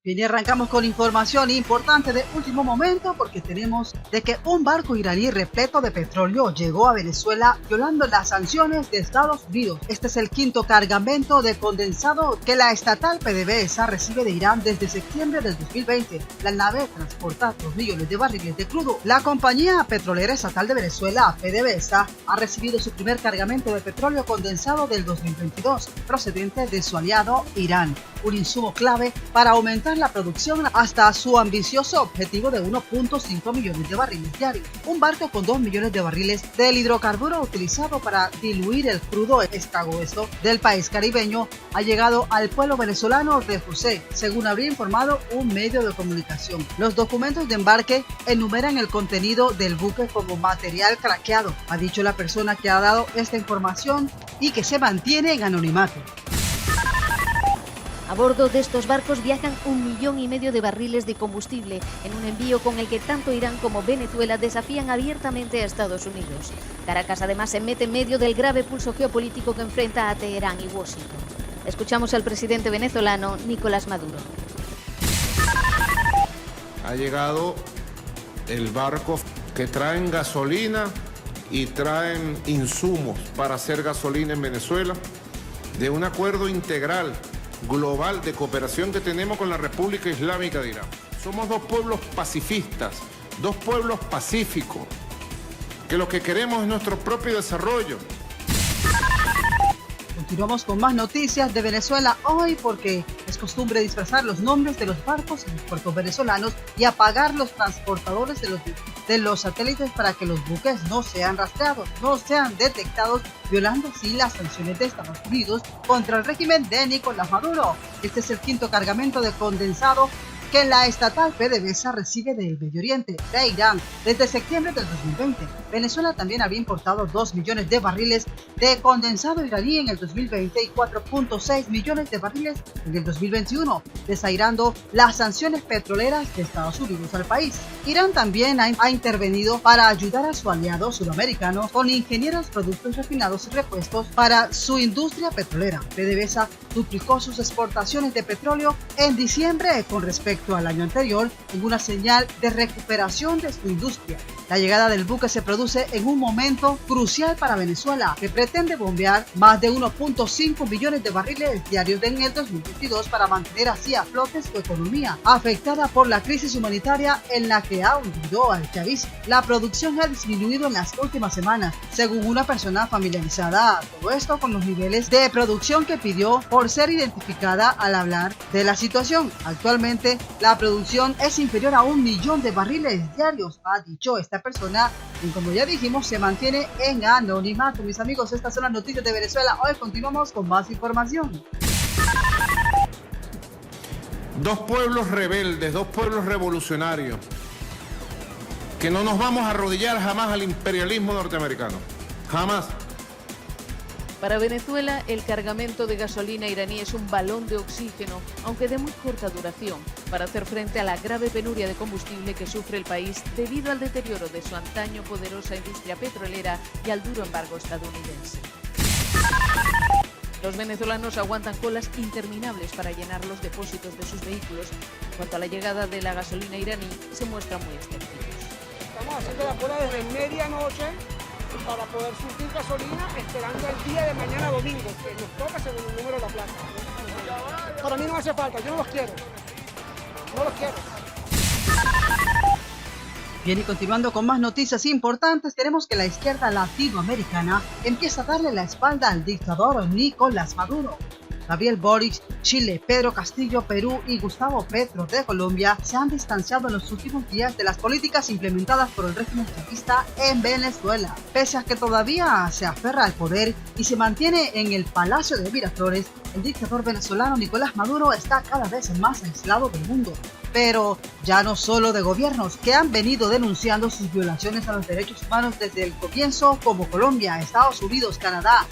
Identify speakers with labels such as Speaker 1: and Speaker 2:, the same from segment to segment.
Speaker 1: Bien, y arrancamos con información importante de último momento porque tenemos de que un barco iraní repleto de petróleo llegó a Venezuela violando las sanciones de Estados Unidos. Este es el quinto cargamento de condensado que la estatal PDVSA recibe de Irán desde septiembre del 2020. La nave transporta 2 millones de barriles de crudo. La compañía petrolera estatal de Venezuela, PDVSA, ha recibido su primer cargamento de petróleo condensado del 2022, procedente de su aliado Irán, un insumo clave para aumentar la producción hasta su ambicioso objetivo de 1.5 millones de barriles diarios. Un barco con 2 millones de barriles del hidrocarburo utilizado para diluir el crudo escagoso del país caribeño ha llegado al pueblo venezolano de José, según habría informado un medio de comunicación. Los documentos de embarque enumeran el contenido del buque como material craqueado, ha dicho la persona que ha dado esta información y que se mantiene en anonimato.
Speaker 2: A bordo de estos barcos viajan 1,5 millones de barriles de combustible en un envío con el que tanto Irán como Venezuela desafían abiertamente a Estados Unidos. Caracas además se mete en medio del grave pulso geopolítico que enfrenta a Teherán y Washington. Escuchamos al presidente venezolano Nicolás Maduro.
Speaker 3: Ha llegado el barco que traen gasolina y traen insumos para hacer gasolina en Venezuela de un acuerdo integral global de cooperación que tenemos con la República Islámica de Irán. Somos dos pueblos pacifistas, dos pueblos pacíficos, que lo que queremos es nuestro propio desarrollo.
Speaker 1: Continuamos con más noticias de Venezuela hoy porque es costumbre disfrazar los nombres de los barcos en los puertos venezolanos y apagar los transportadores de los satélites para que los buques no sean rastreados, no sean detectados, violando así las sanciones de Estados Unidos contra el régimen de Nicolás Maduro. Este es el quinto cargamento de condensado que la estatal PDVSA recibe del Medio Oriente, de Irán, desde septiembre del 2020. Venezuela también había importado 2 millones de barriles de condensado iraní en el 2020 y 4.6 millones de barriles en el 2021, desairando las sanciones petroleras de Estados Unidos al país. Irán también ha intervenido para ayudar a su aliado sudamericano con ingenieros, productos refinados y repuestos para su industria petrolera. PDVSA duplicó sus exportaciones de petróleo en diciembre con respecto al año anterior en una señal de recuperación de su industria. La llegada del buque se produce en un momento crucial para Venezuela, que pretende bombear más de 1.5 millones de barriles diarios en el 2022 para mantener así a flote su economía, afectada por la crisis humanitaria en la que ha hundido al chavismo. La producción ha disminuido en las últimas semanas, según una persona familiarizada, todo esto con los niveles de producción que pidió por ser identificada al hablar de la situación. Actualmente, la producción es inferior a 1 millón de barriles diarios, ha dicho esta persona, y como ya dijimos, se mantiene en anonimato. Mis amigos, estas son las noticias de Venezuela. Hoy continuamos con más información.
Speaker 3: Dos pueblos rebeldes, dos pueblos revolucionarios, que no nos vamos a arrodillar jamás al imperialismo norteamericano, jamás.
Speaker 4: Para Venezuela, el cargamento de gasolina iraní es un balón de oxígeno, aunque de muy corta duración, para hacer frente a la grave penuria de combustible que sufre el país debido al deterioro de su antaño poderosa industria petrolera y al duro embargo estadounidense. Los venezolanos aguantan colas interminables para llenar los depósitos de sus vehículos. En cuanto a la llegada de la gasolina iraní, se muestran muy extendidos.
Speaker 5: Estamos haciendo la cola desde medianoche para poder surtir gasolina, esperando el día de mañana domingo, que nos toca según el número de la placa. Para mí no hace falta, yo no los quiero. No los quiero.
Speaker 1: Bien, y continuando con más noticias importantes, tenemos que la izquierda latinoamericana empieza a darle la espalda al dictador Nicolás Maduro. Gabriel Boric, Chile, Pedro Castillo, Perú y Gustavo Petro de Colombia se han distanciado en los últimos días de las políticas implementadas por el régimen chavista en Venezuela. Pese a que todavía se aferra al poder y se mantiene en el Palacio de Miraflores, el dictador venezolano Nicolás Maduro está cada vez más aislado del mundo. Pero ya no solo de gobiernos que han venido denunciando sus violaciones a los derechos humanos desde el comienzo, como Colombia, Estados Unidos, Canadá,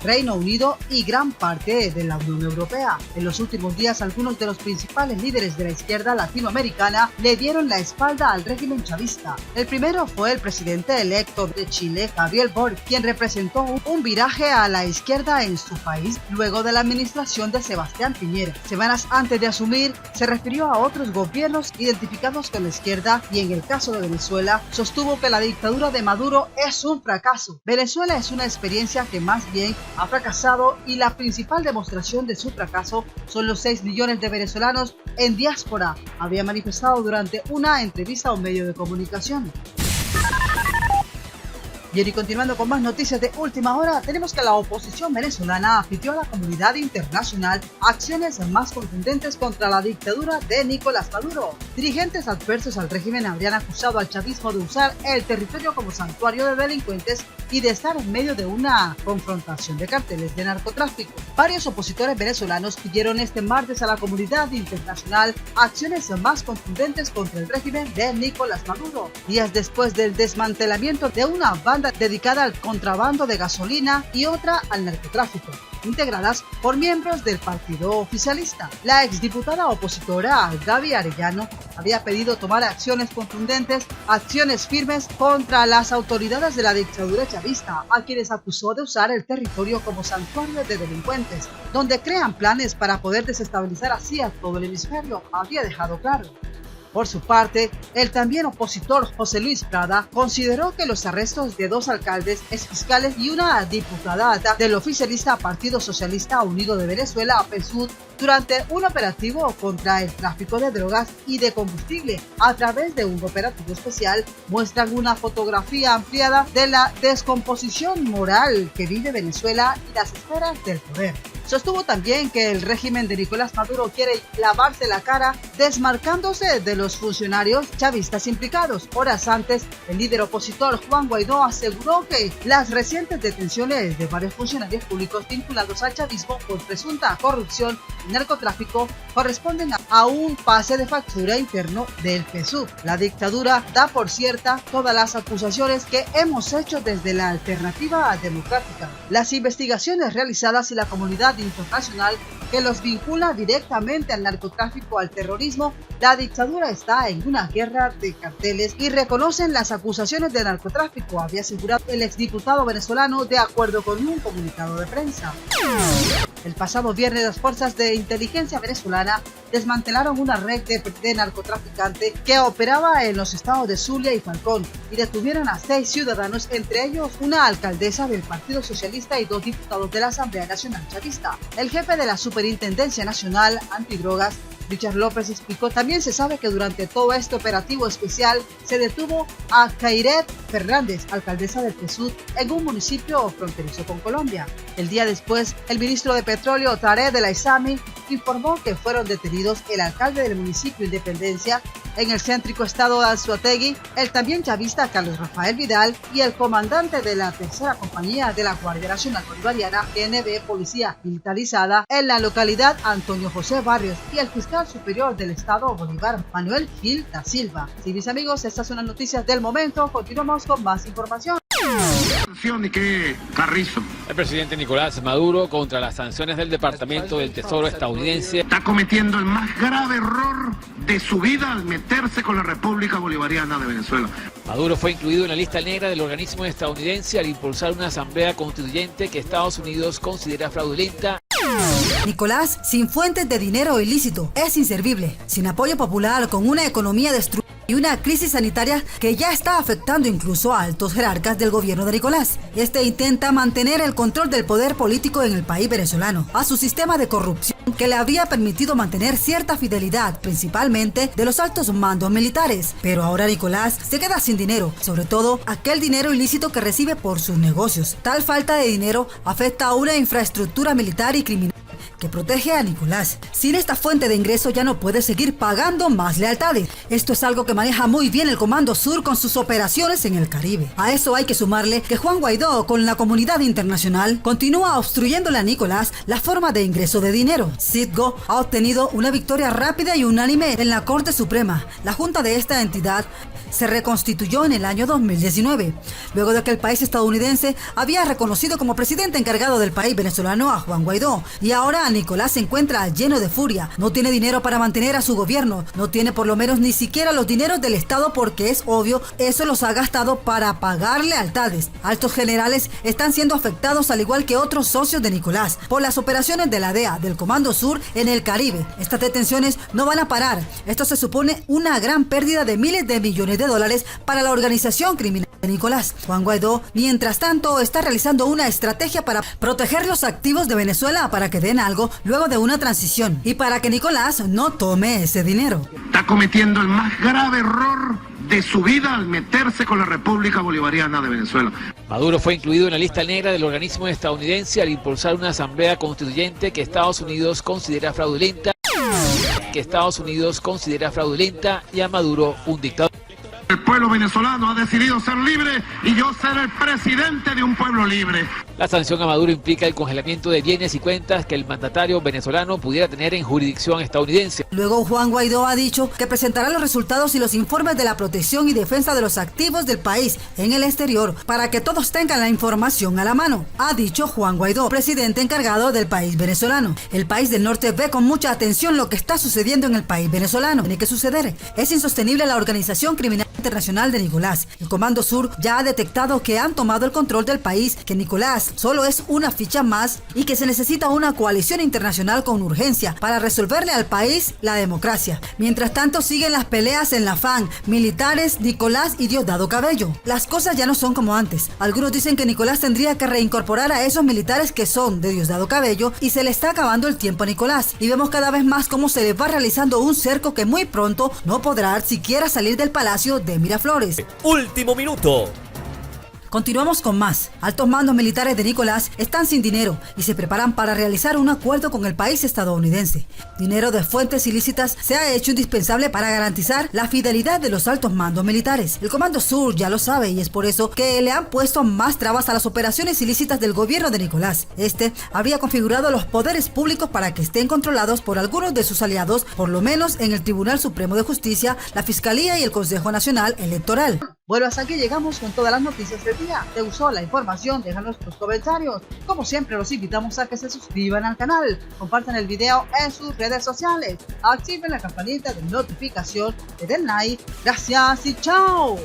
Speaker 1: Reino Unido y gran parte de la Unión Europea. En los últimos días, algunos de los principales líderes de la izquierda latinoamericana le dieron la espalda al régimen chavista. El primero fue el presidente electo de Chile, Gabriel Boric, quien representó un viraje a la izquierda en su país luego de la administración de Sebastián Piñera. Semanas antes de asumir, se refirió a otros gobiernos identificados con la izquierda y en el caso de Venezuela, sostuvo que la dictadura de Maduro es un fracaso. Venezuela es una experiencia que más bien ha fracasado y la principal demostración de su fracaso son los 6 millones de venezolanos en diáspora, había manifestado durante una entrevista a un medio de comunicación. Y continuando con más noticias de última hora, tenemos que la oposición venezolana pidió a la comunidad internacional acciones más contundentes contra la dictadura de Nicolás Maduro. Dirigentes adversos al régimen habrían acusado al chavismo de usar el territorio como santuario de delincuentes y de estar en medio de una confrontación de carteles de narcotráfico. Varios opositores venezolanos pidieron este martes a la comunidad internacional acciones más contundentes contra el régimen de Nicolás Maduro, días después del desmantelamiento de una banda dedicada al contrabando de gasolina y otra al narcotráfico, integradas por miembros del partido oficialista. La exdiputada opositora Gaby Arellano había pedido tomar acciones contundentes, acciones firmes contra las autoridades de la dictadura chavista, a quienes acusó de usar el territorio como santuario de delincuentes, donde crean planes para poder desestabilizar así a todo el hemisferio, había dejado claro. Por su parte, el también opositor José Luis Prada consideró que los arrestos de 2 alcaldes, exfiscales y una diputada del oficialista Partido Socialista Unido de Venezuela, PSUV, durante un operativo contra el tráfico de drogas y de combustible a través de un operativo especial, muestran una fotografía ampliada de la descomposición moral que vive Venezuela y las esferas del poder. Sostuvo también que el régimen de Nicolás Maduro quiere lavarse la cara desmarcándose de los funcionarios chavistas implicados. Horas antes, el líder opositor Juan Guaidó aseguró que las recientes detenciones de varios funcionarios públicos vinculados al chavismo por presunta corrupción y narcotráfico corresponden a un pase de factura interno del PSUV. La dictadura da por cierta todas las acusaciones que hemos hecho desde la alternativa democrática. Las investigaciones realizadas y la comunidad internacional que los vincula directamente al narcotráfico, al terrorismo, la dictadura está en una guerra de carteles y reconocen las acusaciones de narcotráfico, había asegurado el exdiputado venezolano de acuerdo con un comunicado de prensa. El pasado viernes, las fuerzas de inteligencia venezolana desmantelaron una red de narcotraficantes que operaba en los estados de Zulia y Falcón y detuvieron a 6 ciudadanos, entre ellos una alcaldesa del Partido Socialista y 2 diputados de la Asamblea Nacional Chavista. El jefe de la Superintendencia Nacional Antidrogas, Richard López, explicó: también se sabe que durante todo este operativo especial se detuvo a Kairet Fernández, alcaldesa del PSUV, en un municipio fronterizo con Colombia. El día después, el ministro de Petróleo, Tarek El Aissami, informó que fueron detenidos el alcalde del municipio Independencia en el céntrico estado de Anzoátegui, el también chavista Carlos Rafael Vidal y el comandante de la tercera compañía de la Guardia Nacional Bolivariana, GNB, Policía Militarizada, en la localidad Antonio José Barrios, y el fiscal superior del estado Bolívar, Manuel Gil da Silva. Sí, mis amigos, estas son las noticias del momento. Continuamos con más información.
Speaker 6: ¿Y qué carrizo?
Speaker 7: El presidente Nicolás Maduro contra las sanciones del Departamento del Tesoro estadounidense.
Speaker 6: Está cometiendo el más grave error de su vida al meterse con la República Bolivariana de Venezuela.
Speaker 7: Maduro fue incluido en la lista negra del organismo estadounidense al impulsar una asamblea constituyente que Estados Unidos considera fraudulenta.
Speaker 8: Nicolás, sin fuentes de dinero ilícito, es inservible, sin apoyo popular, con una economía destruida y una crisis sanitaria que ya está afectando incluso a altos jerarcas del gobierno de Nicolás. Este intenta mantener el control del poder político en el país venezolano, a su sistema de corrupción que le habría permitido mantener cierta fidelidad, principalmente de los altos mandos militares. Pero ahora Nicolás se queda sin dinero, sobre todo aquel dinero ilícito que recibe por sus negocios. Tal falta de dinero afecta a una infraestructura militar y criminal que protege a Nicolás. Sin esta fuente de ingreso ya no puede seguir pagando más lealtades. Esto es algo que maneja muy bien el Comando Sur con sus operaciones en el Caribe. A eso hay que sumarle que Juan Guaidó con la comunidad internacional continúa obstruyéndole a Nicolás la forma de ingreso de dinero. Citgo ha obtenido una victoria rápida y unánime en la Corte Suprema. La junta de esta entidad se reconstituyó en el año 2019, luego de que el país estadounidense había reconocido como presidente encargado del país venezolano a Juan Guaidó. Y ahora Nicolás se encuentra lleno de furia. No tiene dinero para mantener a su gobierno, no tiene por lo menos ni siquiera los dineros del Estado porque es obvio, eso los ha gastado para pagar lealtades. Altos generales están siendo afectados al igual que otros socios de Nicolás por las operaciones de la DEA, del Comando Sur en el Caribe. Estas detenciones no van a parar. Esto se supone una gran pérdida de miles de millones de dólares para la organización criminal de Nicolás. Juan Guaidó, mientras tanto, está realizando una estrategia para proteger los activos de Venezuela para que den algo luego de una transición y para que Nicolás no tome ese dinero.
Speaker 6: Está cometiendo el más grave error de su vida al meterse con la República Bolivariana de Venezuela.
Speaker 7: Maduro fue incluido en la lista negra del organismo estadounidense al impulsar una asamblea constituyente que Estados Unidos considera fraudulenta y a Maduro un dictador.
Speaker 6: El pueblo venezolano ha decidido ser libre y yo ser el presidente de un pueblo libre.
Speaker 7: La sanción a Maduro implica el congelamiento de bienes y cuentas que el mandatario venezolano pudiera tener en jurisdicción estadounidense.
Speaker 8: Luego Juan Guaidó ha dicho que presentará los resultados y los informes de la protección y defensa de los activos del país en el exterior para que todos tengan la información a la mano, ha dicho Juan Guaidó, presidente encargado del país venezolano. El país del norte ve con mucha atención lo que está sucediendo en el país venezolano. Tiene que suceder. Es insostenible la organización criminal internacional de Nicolás. El Comando Sur ya ha detectado que han tomado el control del país, que Nicolás solo es una ficha más y que se necesita una coalición internacional con urgencia para resolverle al país la democracia. Mientras tanto siguen las peleas en la FAN, militares, Nicolás y Diosdado Cabello. Las cosas ya no son como antes. Algunos dicen que Nicolás tendría que reincorporar a esos militares que son de Diosdado Cabello y se le está acabando el tiempo a Nicolás. Y vemos cada vez más cómo se le va realizando un cerco que muy pronto no podrá siquiera salir del palacio de Miraflores.
Speaker 9: Último minuto.
Speaker 8: Continuamos con más. Altos mandos militares de Nicolás están sin dinero y se preparan para realizar un acuerdo con el país estadounidense. Dinero de fuentes ilícitas se ha hecho indispensable para garantizar la fidelidad de los altos mandos militares. El Comando Sur ya lo sabe y es por eso que le han puesto más trabas a las operaciones ilícitas del gobierno de Nicolás. Este habría configurado los poderes públicos para que estén controlados por algunos de sus aliados, por lo menos en el Tribunal Supremo de Justicia, la Fiscalía y el Consejo Nacional Electoral.
Speaker 1: Bueno, hasta aquí llegamos con todas las noticias del día. ¿Te gustó la información? Déjanos tus comentarios. Como siempre, los invitamos a que se suscriban al canal, compartan el video en sus redes sociales, activen la campanita de notificación, le den like. Gracias y chao.